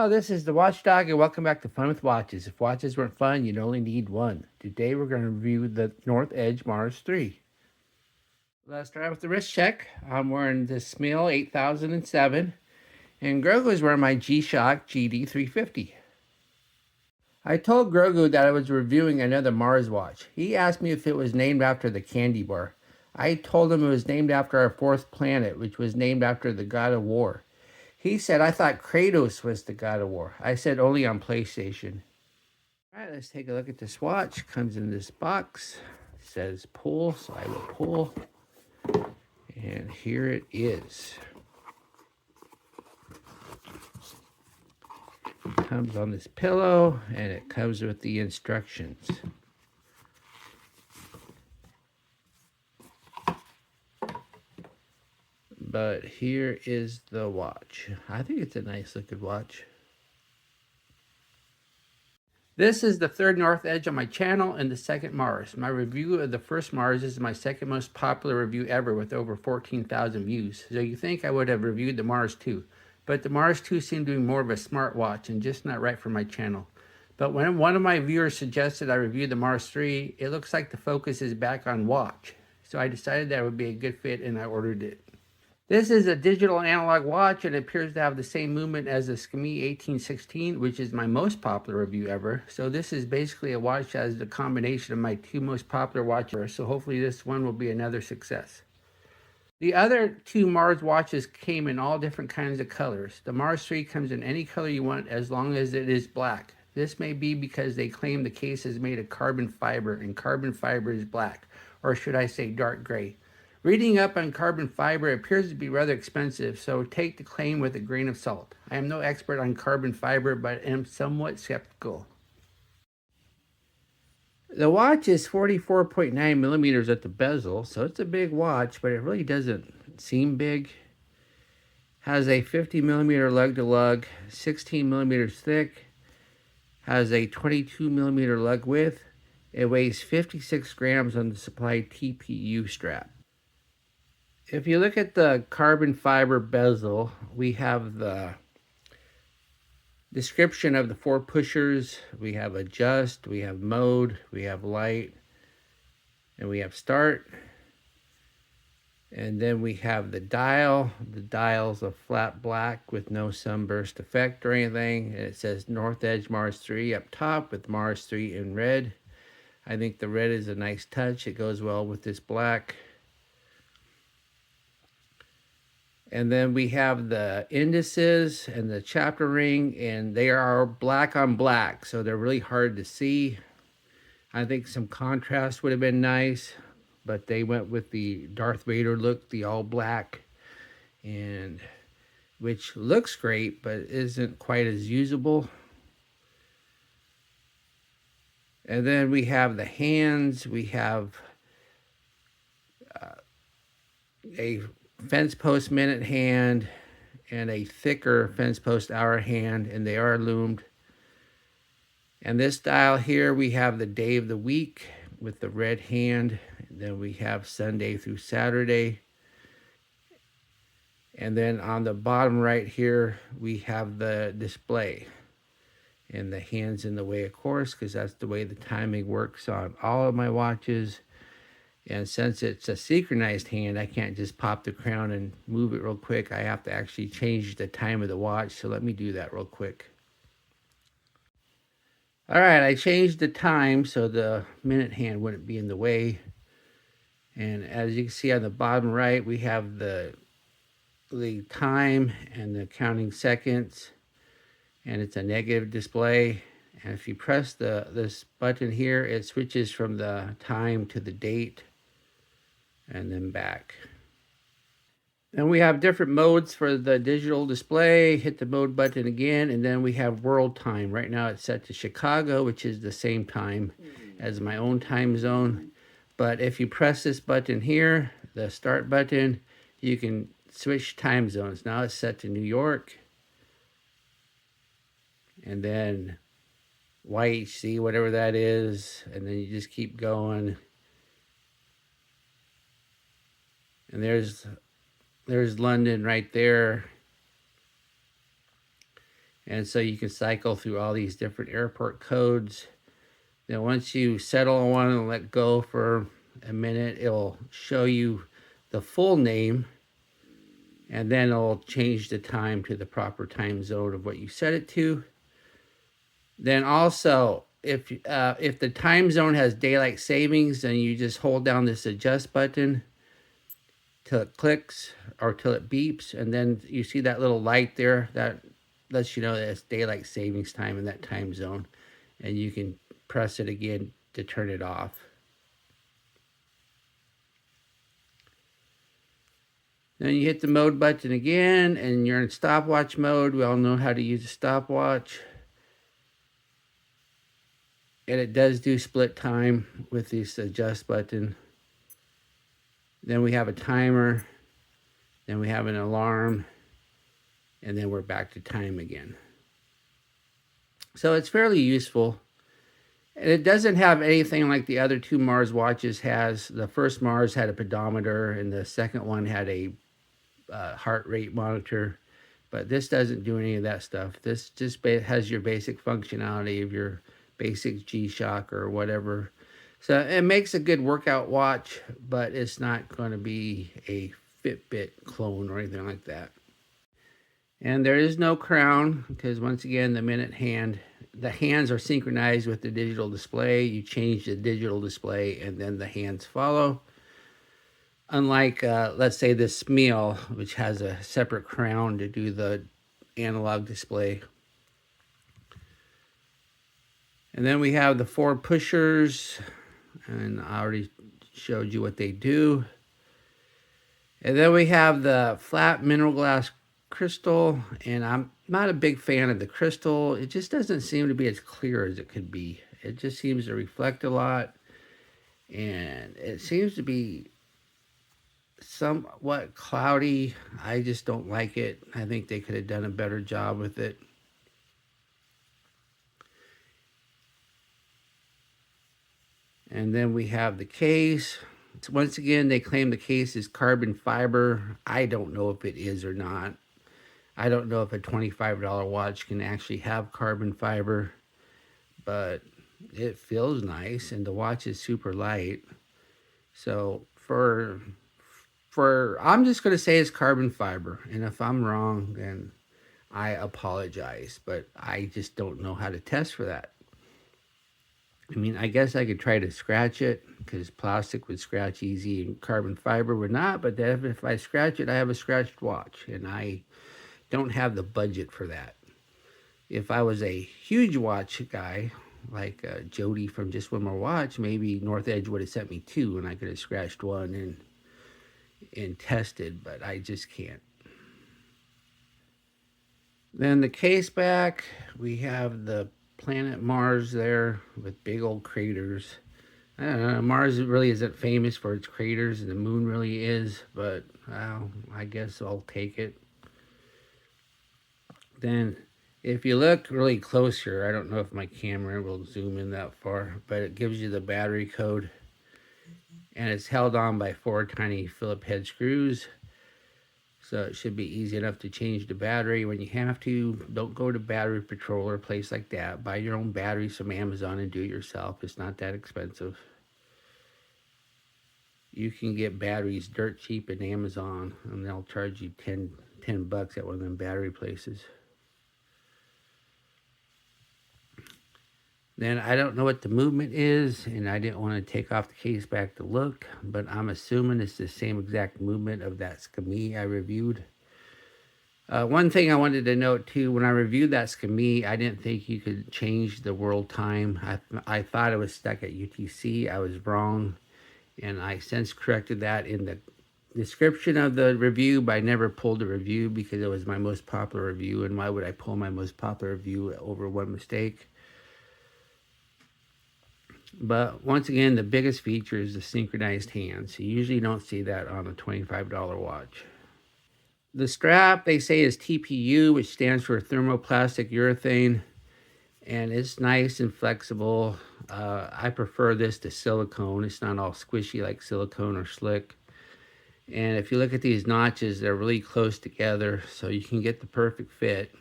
Hello, this is the Watchdog, and welcome back to Fun with Watches. If watches weren't fun, you'd only need one. Today we're going to review the North Edge Mars 3. Let's start with the wrist check. I'm wearing the Smil 8007, and Grogu's wearing my G-Shock GD350. I told Grogu that I was reviewing another Mars watch. He asked me if it was named after the candy bar. I told him it was named after our fourth planet, which was named after the god of war. He said, I thought Kratos was the god of war. I said only on PlayStation. All right, let's take a look at this watch. Comes in this box. It says pull, so I will pull. And here it is. It comes on this pillow, and it comes with the instructions. But here is the watch. I think it's a nice looking watch. This is the third North Edge on my channel and the second Mars. My review of the first Mars is my second most popular review ever with over 14,000 views. So you think I would have reviewed the Mars 2. But the Mars 2 seemed to be more of a smartwatch and just not right for my channel. But when one of my viewers suggested I review the Mars 3, it looks like the focus is back on watch. So I decided that would be a good fit and I ordered it. This is a digital analog watch and it appears to have the same movement as the Skmi 1816, which is my most popular review ever. So this is basically a watch that has the combination of my two most popular watches. So hopefully this one will be another success. The other two Mars watches came in all different kinds of colors. The Mars 3 comes in any color you want as long as it is black. This may be because they claim the case is made of carbon fiber and carbon fiber is black, or should I say dark gray. Reading up on carbon fiber appears to be rather expensive, so take the claim with a grain of salt. I am no expert on carbon fiber, but am somewhat skeptical. The watch is 44.9 millimeters at the bezel, so it's a big watch, but it really doesn't seem big. Has a 50 millimeter lug to lug, 16 millimeters thick. Has a 22 millimeter lug width. It weighs 56 grams on the supplied TPU strap. If you look at the carbon fiber bezel, we have the description of the four pushers. We have adjust, we have mode, we have light, and we have start. And then we have the dial. The dial's a flat black with no sunburst effect or anything. And it says North Edge Mars 3 up top with Mars 3 in red. I think the red is a nice touch. It goes well with this black. And then we have the indices and the chapter ring, and they are black on black, so they're really hard to see. I think some contrast would have been nice, but they went with the Darth Vader look, the all black, and which looks great, but isn't quite as usable. And then we have the hands. We have a fence post minute hand and a thicker fence post hour hand, and they are loomed. And this dial here, we have the day of the week with the red hand. And then we have Sunday through Saturday. And then on the bottom right here, we have the display. And the hand's in the way, of course, because that's the way the timing works on all of my watches. And since it's a synchronized hand, I can't just pop the crown and move it real quick. I have to actually change the time of the watch. So let me do that real quick. All right, I changed the time so the minute hand wouldn't be in the way. And as you can see on the bottom right, we have the time and the counting seconds. And it's a negative display. And if you press this button here, it switches from the time to the date and then back. And we have different modes for the digital display. Hit the mode button again, and then we have world time. Right now it's set to Chicago, which is the same time as my own time zone. But if you press this button here, the start button, you can switch time zones. Now it's set to New York. And then YHC, whatever that is, and then you just keep going. And there's London right there. And so you can cycle through all these different airport codes. Then once you settle on one and let go for a minute, it'll show you the full name, and then it'll change the time to the proper time zone of what you set it to. Then also, if the time zone has daylight savings, then you just hold down this adjust button till it clicks or till it beeps, and then you see that little light there that lets you know that it's daylight savings time in that time zone, and you can press it again to turn it off. Then you hit the mode button again, and you're in stopwatch mode. We all know how to use a stopwatch. And it does do split time with this adjust button. Then we have a timer. Then we have an alarm. And then we're back to time again. So it's fairly useful. And it doesn't have anything like the other two Mars watches has. The first Mars had a pedometer, and the second one had a heart rate monitor. But this doesn't do any of that stuff. This just has your basic functionality of your basic G-Shock or whatever. So it makes a good workout watch, but it's not going to be a Fitbit clone or anything like that. And there is no crown, because once again, the hands are synchronized with the digital display. You change the digital display and then the hands follow. Unlike, let's say, the Smil, which has a separate crown to do the analog display. And then we have the 4 pushers, and I already showed you what they do. And then we have the flat mineral glass crystal, and I'm not a big fan of the crystal. It just doesn't seem to be as clear as it could be. It just seems to reflect a lot, and it seems to be somewhat cloudy. I just don't like it. I think they could have done a better job with it. And then we have the case. Once again, they claim the case is carbon fiber. I don't know if it is or not. I don't know if a $25 watch can actually have carbon fiber, but it feels nice, and the watch is super light. So I'm just going to say it's carbon fiber, and if I'm wrong, then I apologize, but I just don't know how to test for that. I mean, I guess I could try to scratch it, because plastic would scratch easy and carbon fiber would not, but if I scratch it, I have a scratched watch, and I don't have the budget for that. If I was a huge watch guy, like Jody from Just One More Watch, maybe North Edge would have sent me 2, and I could have scratched one and tested, but I just can't. Then the case back, we have the planet Mars there with big old craters. I don't know, Mars really isn't famous for its craters, and the moon really is, but I guess I'll take it. Then if you look really close here, I don't know if my camera will zoom in that far, but it gives you the battery code, and it's held on by 4 tiny Phillips head screws. So it should be easy enough to change the battery when you have to. Don't go to Battery Patrol or a place like that. Buy your own batteries from Amazon and do it yourself. It's not that expensive. You can get batteries dirt cheap in Amazon, and they'll charge you $10 at one of them battery places. Then I don't know what the movement is, and I didn't want to take off the case back to look, but I'm assuming it's the same exact movement of that Skami I reviewed. One thing I wanted to note too, when I reviewed that Skami, I didn't think you could change the world time. I thought it was stuck at UTC. I was wrong, and I since corrected that in the description of the review, but I never pulled the review because it was my most popular review, and why would I pull my most popular review over one mistake? But once again, the biggest feature is the synchronized hands. You usually don't see that on a $25 watch. The strap, they say, is TPU, which stands for thermoplastic urethane, and it's nice and flexible. I prefer this to silicone. It's not all squishy like silicone or slick. And if you look at these notches, they're really close together, so you can get the perfect fit.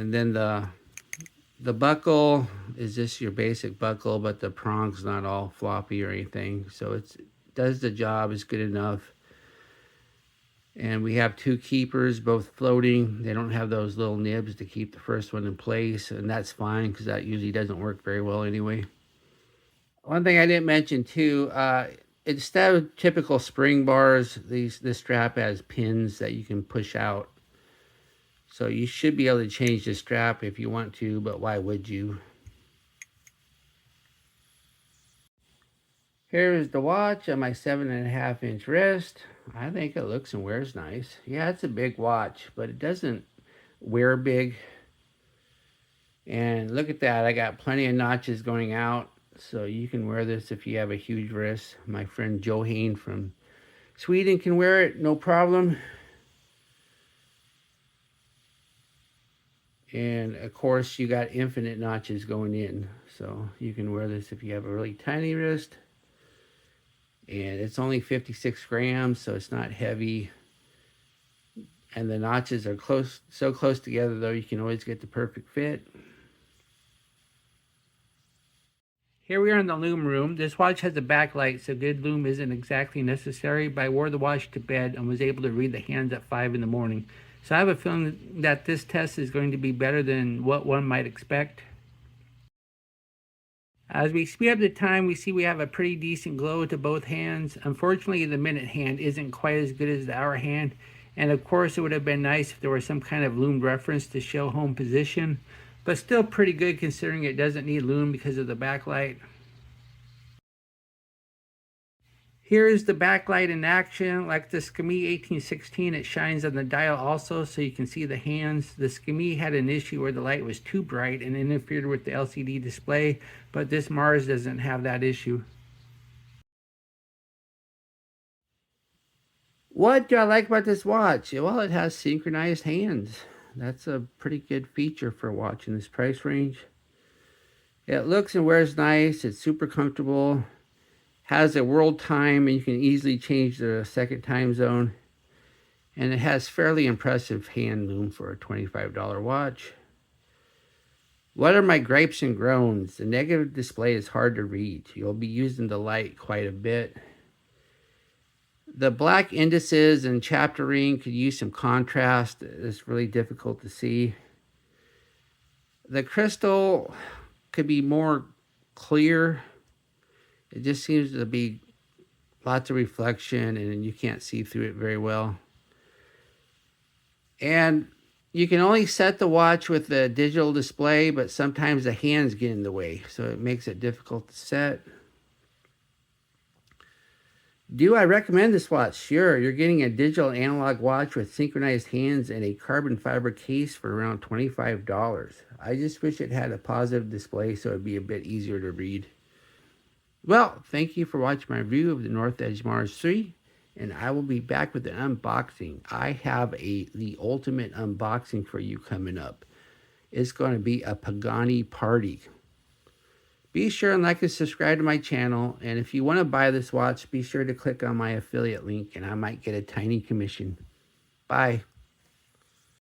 And then the buckle is just your basic buckle, but the prong's not all floppy or anything. So it does the job, it's good enough. And we have two keepers, both floating. They don't have those little nibs to keep the first one in place, and that's fine because that usually doesn't work very well anyway. One thing I didn't mention too, instead of typical spring bars, this strap has pins that you can push out. So you should be able to change the strap if you want to, but why would you? Here is the watch on my 7.5-inch wrist. I think it looks and wears nice. Yeah, it's a big watch, but it doesn't wear big. And look at that, I got plenty of notches going out. So you can wear this if you have a huge wrist. My friend Johanne from Sweden can wear it, no problem. And of course, you got infinite notches going in. So you can wear this if you have a really tiny wrist. And it's only 56 grams, so it's not heavy. And the notches are so close together, though, you can always get the perfect fit. Here we are in the Lume room. This watch has a backlight, so good Lume isn't exactly necessary, but I wore the watch to bed and was able to read the hands at 5 in the morning. So I have a feeling that this test is going to be better than what one might expect. As we speed up the time, we see we have a pretty decent glow to both hands. Unfortunately, the minute hand isn't quite as good as the hour hand. And of course, it would have been nice if there was some kind of Lume reference to show home position. But still pretty good considering it doesn't need Lume because of the backlight. Here is the backlight in action. Like the Skimmy 1816, it shines on the dial also so you can see the hands. The Skimmy had an issue where the light was too bright and interfered with the LCD display, but this Mars doesn't have that issue. What do I like about this watch? Well, it has synchronized hands. That's a pretty good feature for a watch in this price range. It looks and wears nice. It's super comfortable. Has a world time, and you can easily change the second time zone. And it has fairly impressive hand Lume for a $25 watch. What are my gripes and groans? The negative display is hard to read. You'll be using the light quite a bit. The black indices and chapter ring could use some contrast. It's really difficult to see. The crystal could be more clear. It just seems to be lots of reflection and you can't see through it very well. And you can only set the watch with the digital display, but sometimes the hands get in the way, so it makes it difficult to set. Do I recommend this watch? Sure, you're getting a digital analog watch with synchronized hands and a carbon fiber case for around $25. I just wish it had a positive display so it'd be a bit easier to read. Well, thank you for watching my review of the North Edge Mars 3, and I will be back with an unboxing. I have the ultimate unboxing for you coming up. It's going to be a Pagani party. Be sure and like and subscribe to my channel, and if you want to buy this watch, be sure to click on my affiliate link, and I might get a tiny commission. Bye.